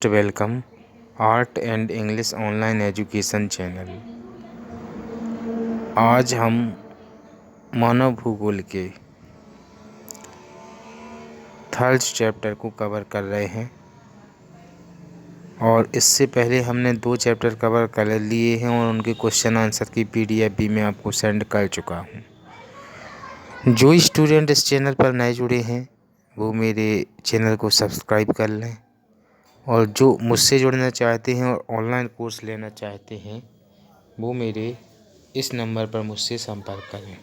Welcome art and English online education channel. आज हम मानव भूगोल के थर्ड चैप्टर को कवर कर रहे हैं और इससे पहले हमने 2 चैप्टर कवर कर लिए हैं और उनके क्वेश्चन आंसर की PDF भी मैं आपको सेंड कर चुका हूं। जो स्टूडेंट इस चैनल पर नए जुड़े हैं वो मेरे चैनल को सब्सक्राइब कर लें और जो मुझसे जुड़ना चाहते हैं और ऑनलाइन कोर्स लेना चाहते हैं वो मेरे इस नंबर पर मुझसे संपर्क करें।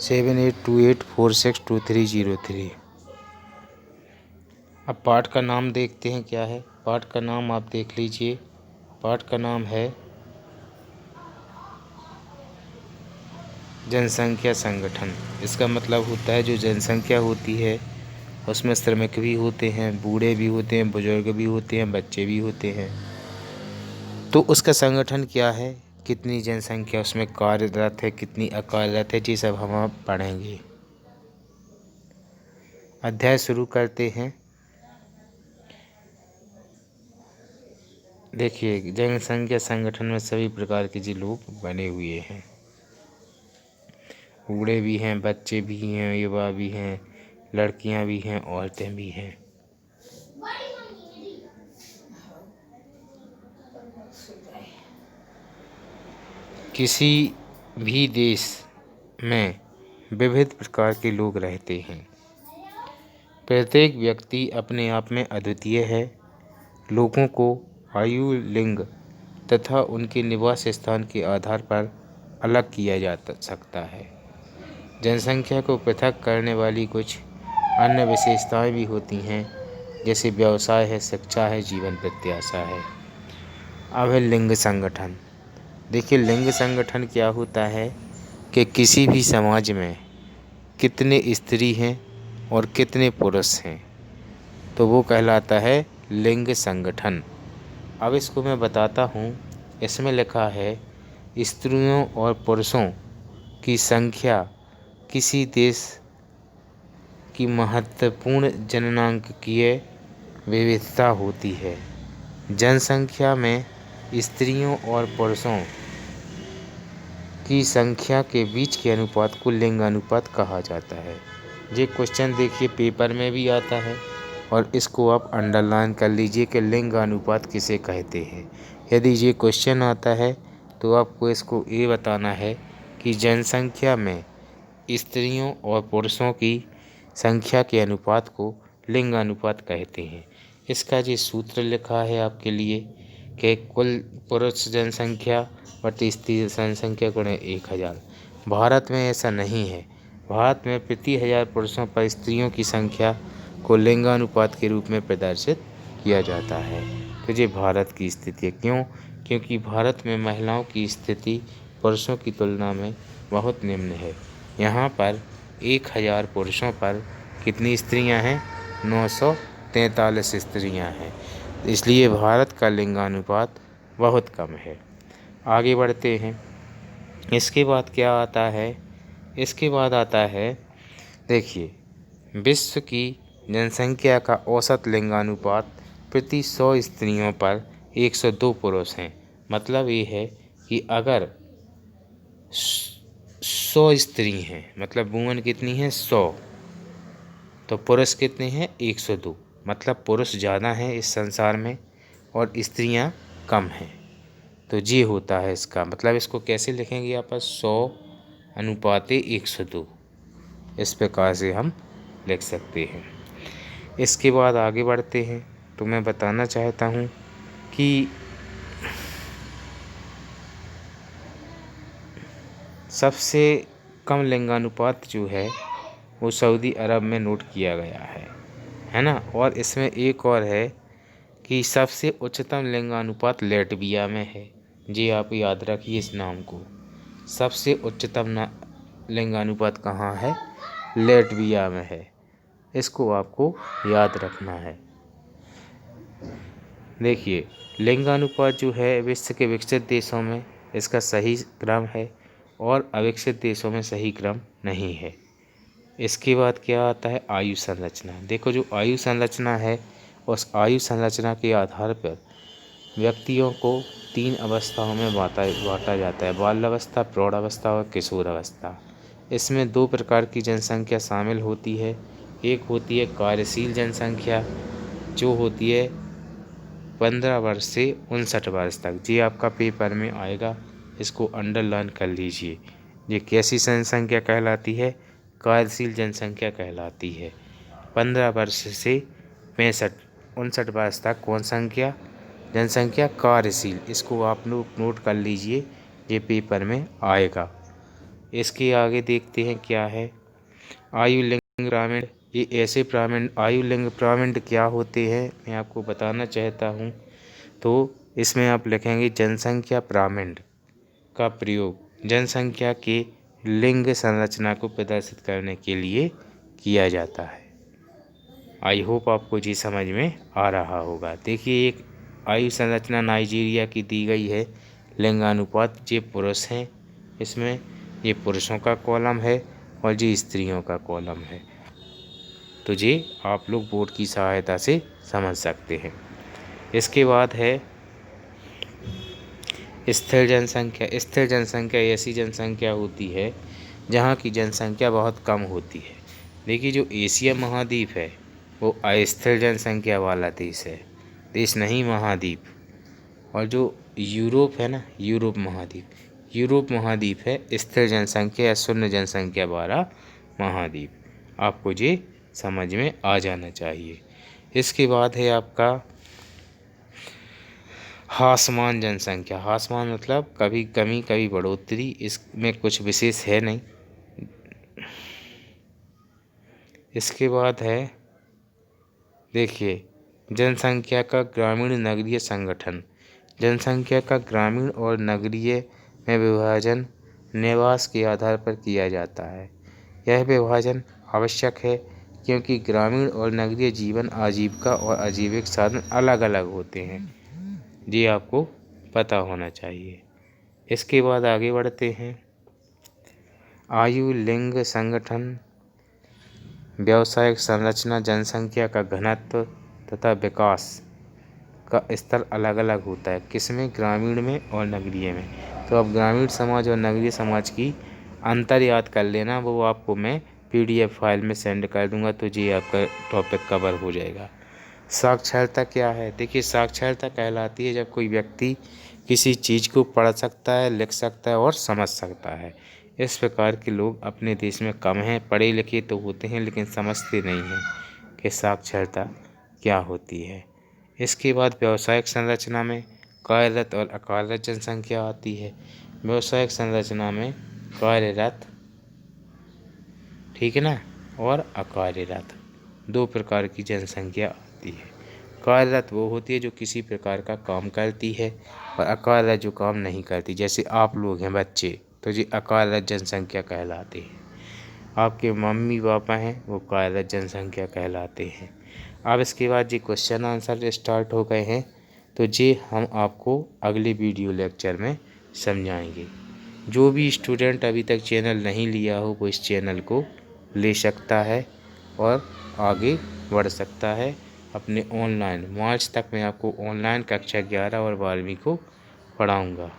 सेवन 7828462303। अब पाठ का नाम देखते हैं क्या है। पाठ का नाम आप देख लीजिए। पाठ का नाम है जनसंख्या संगठन। इसका मतलब होता है जो जनसंख्या होती है उसमें श्रमिक भी होते हैं, बूढ़े भी होते हैं, बुजुर्ग भी होते हैं, बच्चे भी होते हैं। तो उसका संगठन क्या है, कितनी जनसंख्या उसमें कार्यरत है, कितनी अकार्यरत है, ये सब हम आप पढ़ेंगे। अध्याय शुरू करते हैं। देखिए, जनसंख्या संगठन में सभी प्रकार के जी लोग बने हुए हैं। बूढ़े भी हैं, बच्चे भी हैं, युवा भी हैं, लड़कियां भी हैं, औरतें भी हैं। किसी भी देश में विविध प्रकार के लोग रहते हैं। प्रत्येक व्यक्ति अपने आप में अद्वितीय है। लोगों को आयु, लिंग तथा उनके निवास स्थान के आधार पर अलग किया जा सकता है। जनसंख्या को पृथक करने वाली कुछ अन्य विशेषताएं भी होती हैं, जैसे व्यवसाय है, शिक्षा है, जीवन प्रत्याशा है। अब है लिंग संगठन। देखिए, लिंग संगठन क्या होता है कि किसी भी समाज में कितने स्त्री हैं और कितने पुरुष हैं तो वो कहलाता है लिंग संगठन। अब इसको मैं बताता हूँ। इसमें लिखा है स्त्रियों और पुरुषों की संख्या किसी देश की महत्वपूर्ण जननांकीय विविधता होती है। जनसंख्या में स्त्रियों और पुरुषों की संख्या के बीच के अनुपात को लिंग अनुपात कहा जाता है। ये क्वेश्चन देखिए पेपर में भी आता है और इसको आप अंडरलाइन कर लीजिए कि लिंग अनुपात किसे कहते हैं। यदि ये क्वेश्चन आता है तो आपको इसको ये बताना है कि जनसंख्या में स्त्रियों और पुरुषों की संख्या के अनुपात को लिंग अनुपात कहते हैं। इसका ये सूत्र लिखा है आपके लिए कि कुल पुरुष जनसंख्या प्रति स्त्री जनसंख्या गुणे 1000। भारत में ऐसा नहीं है। भारत में प्रति 1000 पुरुषों पर स्त्रियों की संख्या को लिंगानुपात के रूप में प्रदर्शित किया जाता है। तो ये भारत की स्थिति है। क्यों? क्योंकि भारत में महिलाओं की स्थिति पुरुषों की तुलना में बहुत निम्न है। यहाँ पर 1000 पुरुषों पर कितनी स्त्रियाँ हैं? 943 स्त्रियाँ हैं। इसलिए भारत का लिंगानुपात बहुत कम है। आगे बढ़ते हैं। इसके बाद क्या आता है? इसके बाद आता है, देखिए, विश्व की जनसंख्या का औसत लिंगानुपात प्रति 100 स्त्रियों पर 102 पुरुष हैं। मतलब ये है कि अगर 100 स्त्री हैं, मतलब वुमन कितनी है? 100, तो पुरुष कितने हैं? 102। मतलब पुरुष ज़्यादा हैं इस संसार में और स्त्रियां कम हैं। तो ये होता है इसका मतलब। इसको कैसे लिखेंगे आप? 100:102 इस प्रकार से हम लिख सकते हैं। इसके बाद आगे बढ़ते हैं तो मैं बताना चाहता हूँ कि सबसे कम लिंगानुपात जो है वो सऊदी अरब में नोट किया गया है ना। और इसमें एक और है कि सबसे उच्चतम लिंगानुपात लेटविया में है। जी आप याद रखिए इस नाम को। सबसे उच्चतम लिंगानुपात कहाँ है? लेटविया में है। इसको आपको याद रखना है। देखिए, लिंगानुपात जो है विश्व के विकसित देशों में इसका सही क्रम है और अविकसित देशों में सही क्रम नहीं है। इसके बाद क्या आता है, आयु संरचना। देखो जो आयु संरचना है, उस आयु संरचना के आधार पर व्यक्तियों को 3 अवस्थाओं में बांटा जाता है, बाल्यावस्था, प्रौढ़ावस्था और किशोरावस्था। इसमें 2 प्रकार की जनसंख्या शामिल होती है। एक होती है कार्यशील जनसंख्या, जो होती है 15 वर्ष से 59 वर्ष तक। ये आपका पेपर में आएगा, इसको अंडरलाइन कर लीजिए। ये कैसी जनसंख्या कहलाती है, कार्यशील जनसंख्या कहलाती है। 15 वर्ष से 59 वर्ष तक कौन संख्या, जनसंख्या कार्यशील। इसको आप लोग नोट कर लीजिए, ये पेपर में आएगा। इसके आगे देखते हैं क्या है, आयु लिंग प्रामीण। ये ऐसे प्रामीण, आयु लिंग प्रामीण क्या होते हैं मैं आपको बताना चाहता हूँ। तो इसमें आप लिखेंगे जनसंख्या प्रामीण का प्रयोग जनसंख्या के लिंग संरचना को प्रदर्शित करने के लिए किया जाता है। आई होप आपको जी समझ में आ रहा होगा। देखिए एक आयु संरचना नाइजीरिया की दी गई है। लिंगानुपात, ये पुरुष हैं, इसमें ये पुरुषों का कॉलम है और ये स्त्रियों का कॉलम है। तो ये आप लोग बोर्ड की सहायता से समझ सकते हैं। इसके बाद है स्थिर जनसंख्या। स्थिर जनसंख्या ऐसी जनसंख्या होती है जहाँ की जनसंख्या बहुत कम होती है। देखिए जो एशिया महाद्वीप है वो अस्थिर जनसंख्या वाला देश है, देश नहीं महाद्वीप। और जो यूरोप है ना, यूरोप महाद्वीप है स्थिर जनसंख्या या शून्य जनसंख्या वाला महाद्वीप। आपको ये समझ में आ जाना चाहिए। इसके बाद है आपका ह्रासमान जनसंख्या। ह्रासमान मतलब कभी कमी कभी बढ़ोतरी, इसमें कुछ विशेष है नहीं। इसके बाद है देखिए जनसंख्या का ग्रामीण नगरीय संगठन। जनसंख्या का ग्रामीण और नगरीय में विभाजन निवास के आधार पर किया जाता है। यह विभाजन आवश्यक है क्योंकि ग्रामीण और नगरीय जीवन आजीविका और आजीविक साधन अलग अलग होते हैं। ये आपको पता होना चाहिए। इसके बाद आगे बढ़ते हैं, आयु लिंग संगठन व्यावसायिक संरचना जनसंख्या का घनत्व तथा विकास का स्तर अलग अलग होता है। किसमें, ग्रामीण में और नगरीय में। तो अब ग्रामीण समाज और नगरीय समाज की अंतर याद कर लेना, वो आपको मैं PDF फाइल में सेंड कर दूंगा, तो ये आपका टॉपिक कवर हो जाएगा। साक्षरता क्या है, देखिए साक्षरता कहलाती है जब कोई व्यक्ति किसी चीज़ को पढ़ सकता है, लिख सकता है और समझ सकता है। इस प्रकार के लोग अपने देश में कम हैं। पढ़े लिखे तो होते हैं लेकिन समझते नहीं हैं कि साक्षरता क्या होती है। इसके बाद व्यावसायिक संरचना में कार्यरत और अकार्यरत जनसंख्या आती है। व्यावसायिक संरचना में कार्यरत, ठीक है ना, और अकार्यरत 2 प्रकार की जनसंख्या आती है। कार्यरत वो होती है जो किसी प्रकार का काम करती है, और अकार्यरत जो काम नहीं करती। जैसे आप लोग हैं बच्चे, तो ये अकार्यरत जनसंख्या कहलाते हैं। आपके मम्मी पापा हैं वो कार्यरत जनसंख्या कहलाते हैं। अब इसके बाद ये क्वेश्चन आंसर स्टार्ट हो गए हैं, तो ये हम आपको अगले वीडियो लेक्चर में समझाएंगे। जो भी स्टूडेंट अभी तक चैनल नहीं लिया हो वो इस चैनल को ले सकता है और आगे बढ़ सकता है अपने ऑनलाइन। मार्च तक मैं आपको ऑनलाइन कक्षा 11 और 12वीं को पढ़ाऊँगा।